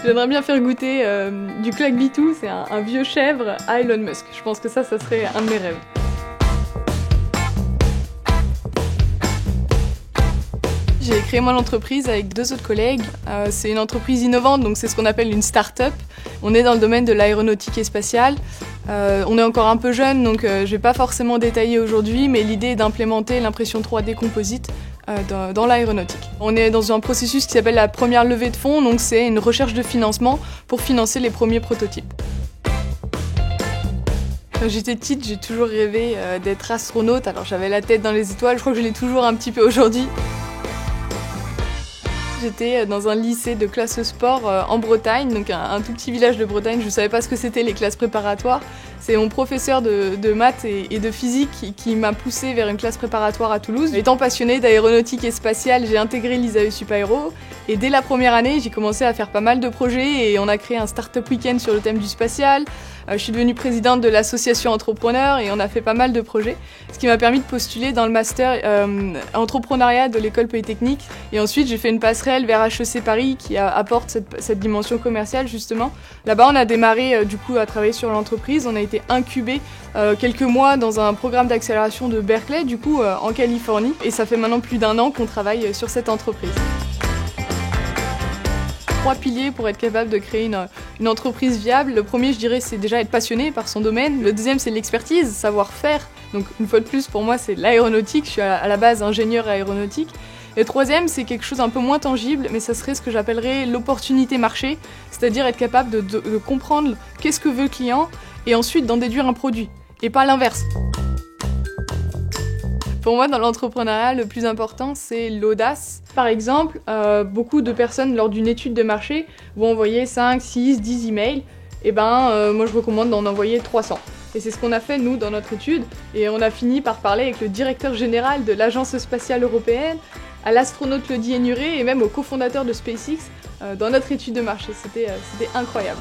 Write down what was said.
J'aimerais bien faire goûter du claque-bitou, c'est un vieux chèvre à Elon Musk. Je pense que ça serait un de mes rêves. J'ai créé moi l'entreprise avec 2 autres collègues. C'est une entreprise innovante, donc c'est ce qu'on appelle une start-up. On est dans le domaine de l'aéronautique et spatiale. On est encore un peu jeune, donc je vais pas forcément détailler aujourd'hui, mais l'idée est d'implémenter l'impression 3D composite dans l'aéronautique. On est dans un processus qui s'appelle la première levée de fonds, donc c'est une recherche de financement pour financer les premiers prototypes. Quand j'étais petite, j'ai toujours rêvé d'être astronaute, alors j'avais la tête dans les étoiles, je crois que je l'ai toujours un petit peu aujourd'hui. J'étais dans un lycée de classe sport en Bretagne, donc un tout petit village de Bretagne. Je ne savais pas ce que c'était les classes préparatoires. C'est mon professeur de maths et de physique qui m'a poussée vers une classe préparatoire à Toulouse. Étant passionnée d'aéronautique et spatiale, j'ai intégré l'ISAE Supaéro. Et dès la première année, j'ai commencé à faire pas mal de projets et on a créé un start-up week-end sur le thème du spatial. Je suis devenue présidente de l'association Entrepreneurs et on a fait pas mal de projets, ce qui m'a permis de postuler dans le master entrepreneuriat de l'école polytechnique. Et ensuite, j'ai fait une passerelle vers HEC Paris qui apporte cette dimension commerciale justement. Là-bas, on a démarré du coup à travailler sur l'entreprise. On a été incubé quelques mois dans un programme d'accélération de Berkeley, du coup en Californie. Et ça fait maintenant plus d'1 an qu'on travaille sur cette entreprise. 3 piliers pour être capable de créer une entreprise viable. Le premier, je dirais, c'est déjà être passionné par son domaine. Le deuxième, c'est l'expertise, savoir-faire. Donc une fois de plus, pour moi, c'est l'aéronautique. Je suis à la base ingénieur aéronautique. Et le troisième, c'est quelque chose un peu moins tangible, mais ça serait ce que j'appellerais l'opportunité marché, c'est-à-dire être capable de comprendre qu'est-ce que veut le client et ensuite d'en déduire un produit, et pas l'inverse. Pour moi, dans l'entrepreneuriat, le plus important, c'est l'audace. Par exemple, beaucoup de personnes, lors d'une étude de marché, vont envoyer 5, 6, 10 emails. Et moi, je recommande d'en envoyer 300. Et c'est ce qu'on a fait, nous, dans notre étude. Et on a fini par parler avec le directeur général de l'Agence spatiale européenne, à l'astronaute Claudie Hénuré et même au cofondateur de SpaceX dans notre étude de marché. C'était incroyable.